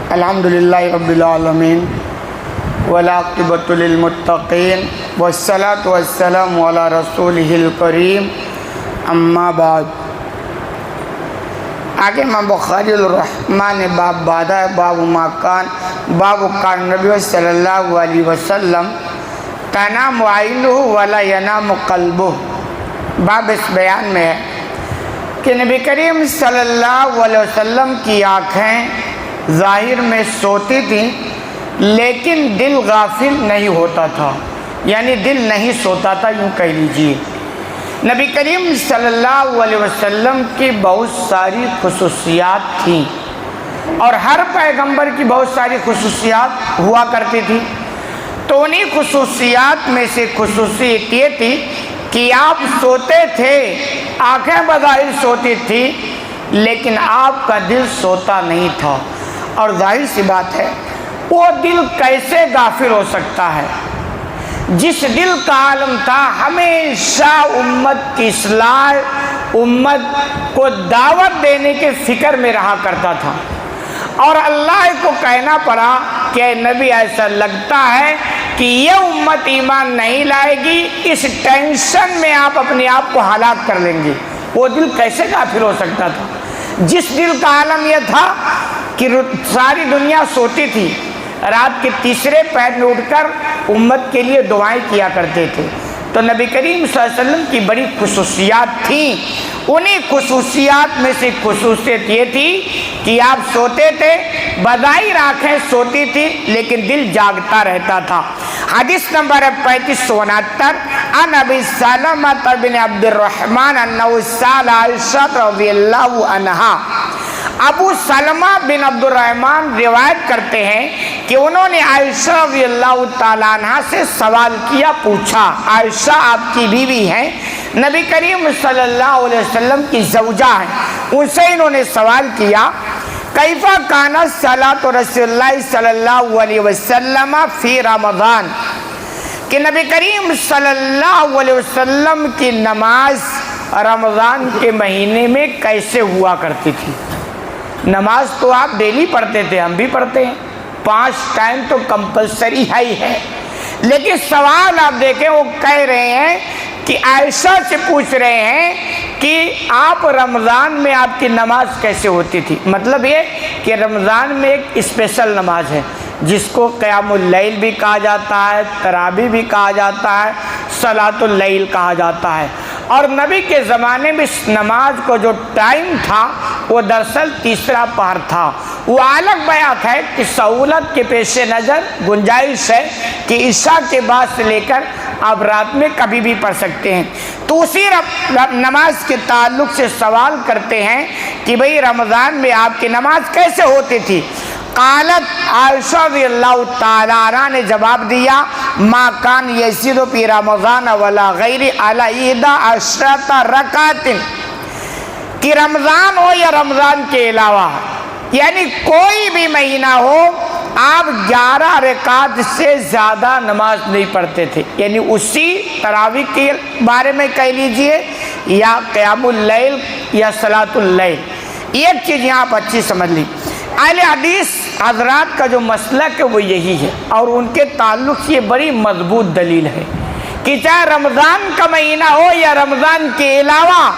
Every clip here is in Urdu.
الحمدللہ رب العالمین والعاقبۃ للمتقین والصلاۃ والسلام علی رسولہ الکریم اما بعد۔ آگے امام بخاری الرحمن باب بادہ باب کان نبی صلی اللہ علیہ وسلم تنام عینہ ولا ینام قلبہ۔ باب اس بیان میں ہے کہ نبی کریم صلی اللہ علیہ وسلم کی آنکھیں ظاہر میں سوتی تھیں لیکن دل غافل نہیں ہوتا تھا، یعنی دل نہیں سوتا تھا، یوں کہہ لیجیے۔ نبی کریم صلی اللہ علیہ وسلم کی بہت ساری خصوصیات تھیں اور ہر پیغمبر کی بہت ساری خصوصیات ہوا کرتی تھی، تو انہی خصوصیات میں سے خصوصیت یہ تھی کہ آپ سوتے تھے، آنکھیں بظاہر سوتی تھی لیکن آپ کا دل سوتا نہیں تھا۔ اور ظاہر سی بات ہے وہ دل کیسے غافل ہو سکتا ہے؟ جس دل کا عالم تھا ہمیشہ امت کی اصلاح، امت کو دعوت دینے کے فکر میں رہا کرتا تھا، اور اللہ کو کہنا پڑا کہ اے نبی ایسا لگتا ہے کہ یہ امت ایمان نہیں لائے گی، اس ٹینشن میں آپ اپنے آپ کو ہلاک کر لیں گے۔ وہ دل کیسے غافل ہو سکتا تھا؟ جس دل کا عالم یہ تھا کہ ساری دنیا سوتی تھی، رات کے تیسرے پہر میں اٹھ کر امت کے لیے دعائیں کیا کرتے تھے، تو نبی کریم صلی اللہ علیہ وسلم کی بڑی خصوصیات تھیں۔ انہی خصوصیات میں سے خصوصیت یہ تھی کہ آپ سوتے تھے، بظاہر آنکھیں سوتی تھی لیکن دل جاگتا رہتا تھا۔ حدیث نمبر 3569 عن ابی سلمۃ بن عبد الرحمن انہ سأل عائشہ رضی اللہ عنہا۔ ابو سلمہ بن عبد الرحمن روایت کرتے ہیں کہ انہوں نے عائشہ رضی اللہ تعالیٰ عنہ سے سوال کیا، پوچھا۔ عائشہ آپ کی بیوی ہیں، نبی کریم صلی اللہ علیہ وسلم کی زوجہ ہیں، ان سے انہوں نے سوال کیا کیفا کانت صلاۃ رسول اللہ صلی اللہ علیہ وسلم فی رمضان، کہ نبی کریم صلی اللہ علیہ وسلم کی نماز رمضان کے مہینے میں کیسے ہوا کرتی تھی؟ نماز تو آپ ڈیلی پڑھتے تھے، ہم بھی پڑھتے ہیں، 5 ٹائم تو کمپلسری ہے ہی ہے، لیکن سوال آپ دیکھیں وہ کہہ رہے ہیں کہ عائشہ سے پوچھ رہے ہیں کہ آپ رمضان میں آپ کی نماز کیسے ہوتی تھی۔ مطلب یہ کہ رمضان میں ایک اسپیشل نماز ہے جس کو قیام اللیل بھی کہا جاتا ہے، تراویح بھی کہا جاتا ہے، صلاۃ اللیل کہا جاتا ہے، اور نبی کے زمانے میں اس نماز کو جو ٹائم تھا وہ دراصل تیسرا پہر تھا۔ وہ الگ بیان ہے کہ سہولت کے پیش نظر گنجائش ہے کہ عشاء کے بعد سے لے کر آپ رات میں کبھی بھی پڑھ سکتے ہیں۔ تو اسی نماز کے تعلق سے سوال کرتے ہیں کہ بھئی رمضان میں آپ کی نماز کیسے ہوتی تھی؟ قالت عائشہ رضی اللہ تعالیٰ عنہ نے جواب دیا ما کان یزید فی رمضان ولا غیر علی 11 رکعت، کہ رمضان ہو یا رمضان کے علاوہ، یعنی کوئی بھی مہینہ ہو آپ 11 رکعت سے زیادہ نماز نہیں پڑھتے تھے، یعنی اسی تراویح کے بارے میں کہہ لیجئے یا قیام اللیل یا صلاۃ اللیل۔ ایک چیز یہاں آپ اچھی سمجھ لی، اہل حدیث حضرات کا جو مسلک ہے وہ یہی ہے، اور ان کے تعلق سے یہ بڑی مضبوط دلیل ہے کہ چاہے رمضان کا مہینہ ہو یا رمضان کے علاوہ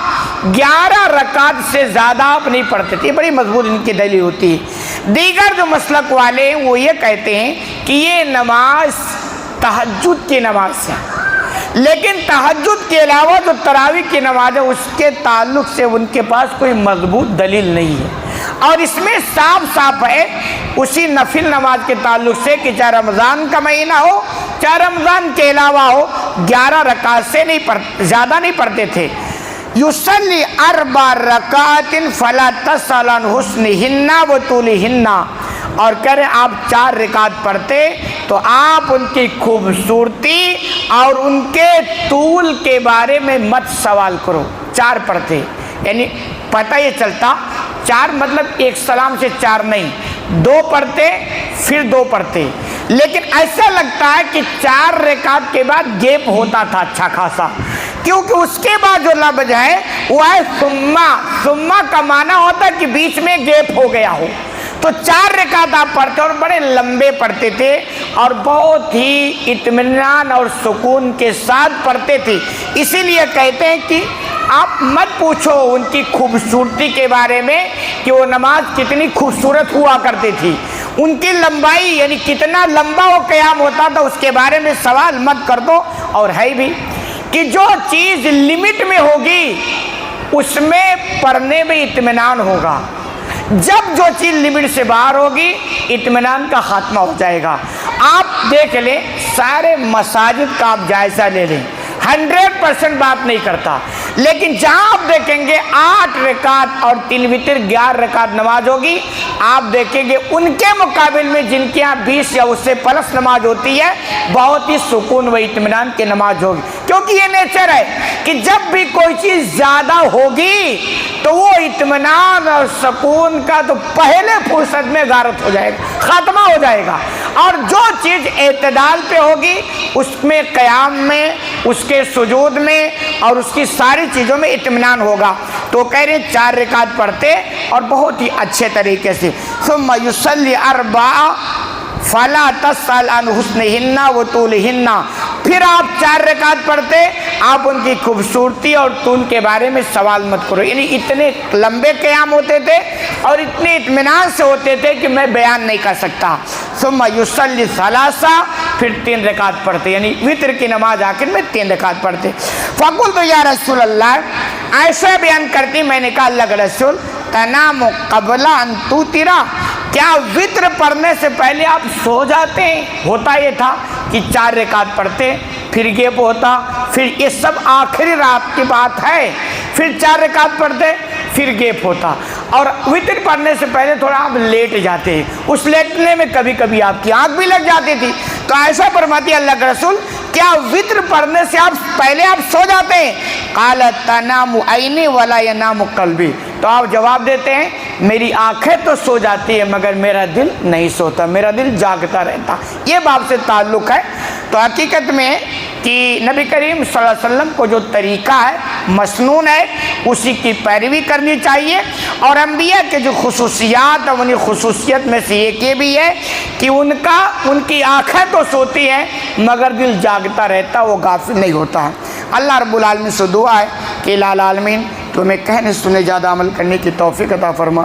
11 رکعت سے زیادہ آپ نہیں پڑھتے تھے، یہ بڑی مضبوط ان کی دلیل ہوتی ہے۔ دیگر جو مسلک والے ہیں وہ یہ کہتے ہیں کہ یہ نماز تہجد کی نماز ہے، لیکن تہجد کے علاوہ جو تراویح کی نماز ہے اس کے تعلق سے ان کے پاس کوئی مضبوط دلیل نہیں ہے، اور اس میں صاف صاف ہے اسی نفل نماز کے تعلق سے کہ چاہے رمضان کا مہینہ ہو چاہے رمضان کے علاوہ ہو 11 رکعت سے زیادہ نہیں پڑھتے تھے۔ یصلی 4 رکعات فلا تسأل عن حسنہن وطولہن، اور کہہ رہے آپ 4 رکعت پڑھتے تو آپ ان کی خوبصورتی اور ان کے طول کے بارے میں مت سوال کرو۔ 4 پڑھتے، یعنی پتہ یہ چلتا 4 مطلب ایک سلام سے 4 نہیں، 2 پڑھتے پھر 2 پڑھتے، لیکن ایسا لگتا ہے کہ 4 رکعت کے بعد گیپ ہوتا تھا اچھا خاصا، کیونکہ اس کے بعد جو لفظ ہے وہ ہے ثم کا معنی ہوتا ہے کہ بیچ میں گیپ ہو گیا ہو، تو 4 رکعت آپ پڑھتے اور بڑے لمبے پڑھتے تھے اور بہت ہی اطمینان اور سکون کے ساتھ پڑھتے تھے. اسی لیے کہتے ہیں کہ آپ مت پوچھو ان کی خوبصورتی کے بارے میں کہ وہ نماز کتنی خوبصورت ہوا کرتی تھی. ان کی لمبائی یعنی کتنا لمبا وہ قیام ہوتا تھا اس کے بارے میں سوال مت کر دو. اور ہے بھی کہ جو چیز لمٹ میں ہوگی اس میں پڑھنے میں اطمینان ہوگا. جب جو چیز لمٹ سے باہر ہوگی اطمینان کا خاتمہ ہو جائے گا. آپ دیکھ لیں سارے مساجد کا آپ جائزہ لے لیں, 100% بات نہیں کرتا, لیکن جہاں آپ دیکھیں گے 8 رکعت اور 3 وتر 11 رکعت نماز ہوگی, آپ دیکھیں گے ان کے مقابل میں جن کے یہاں 20 یا اس سے پلس نماز ہوتی ہے بہت ہی سکون و اطمینان کی نماز ہوگی. کیونکہ یہ نیچر ہے کہ جب بھی کوئی چیز زیادہ ہوگی تو وہ اطمینان اور سکون کا تو پہلے فرصت میں غارت ہو جائے گا, خاتمہ ہو جائے گا. اور جو چیز اعتدال پہ ہوگی اس میں قیام میں, اس کے سجود میں اور اس کی ساری چیزوں میں اطمینان ہوگا. تو کہہ رہے 4 رکعت پڑھتے اور بہت ہی اچھے طریقے سے. ثم یصلی 4 فلا تسأل عن حسنہن وطولہن. پھر آپ 4 رکعت پڑھتے, آپ ان کی خوبصورتی اور طول کے بارے میں سوال مت کرو. یعنی اتنے لمبے قیام ہوتے تھے اور اتنے اطمینان سے ہوتے تھے کہ میں بیان نہیں کر سکتا. ثم یصلی 3, پھر 3 رکعت پڑھتے, یعنی وتر کی نماز آخر میں 3 رکعت پڑھتے. فقلت یا رسول اللہ, ایسا بیان کرتی میں نے کہا اللہ کے رسول, تنام قبل ان توتر, کیا وتر پڑھنے سے پہلے آپ سو جاتے ہیں؟ ہوتا یہ تھا کہ 4 رکعت پڑھتے پھر گیپ ہوتا, پھر یہ سب آخری رات کی بات ہے, پھر 4 رکعت پڑھتے پھر گیپ ہوتا, اور وتر پڑھنے سے پہلے تھوڑا آپ لیٹ جاتے ہیں. اس لیٹنے میں کبھی کبھی آپ کی آنکھ بھی لگ جاتی تھی. تو ایسا فرماتی اللہ کے رسول, کیا وتر پڑھنے سے پہلے آپ سو جاتے ہیں؟ قال تنام عینی ولا ینام قلبی. تو آپ جواب دیتے ہیں میری آنکھیں تو سو جاتی ہے مگر میرا دل نہیں سوتا, میرا دل جاگتا رہتا. یہ باب سے تعلق ہے. تو حقیقت میں کہ نبی کریم صلی اللہ علیہ وسلم کو جو طریقہ ہے مسنون ہے, اسی کی پیروی کرنی چاہیے. اور انبیاء کے جو خصوصیات اور انہی خصوصیت میں سے ایک یہ بھی ہے کہ ان کی آنکھیں تو سوتی ہیں مگر دل جاگتا رہتا, وہ غافل نہیں ہوتا ہے. اللہ رب العالمین سے دعا ہے کہ الہ العالمین تمہیں کہنے سنے زیادہ عمل کرنے کی توفیق عطا فرما.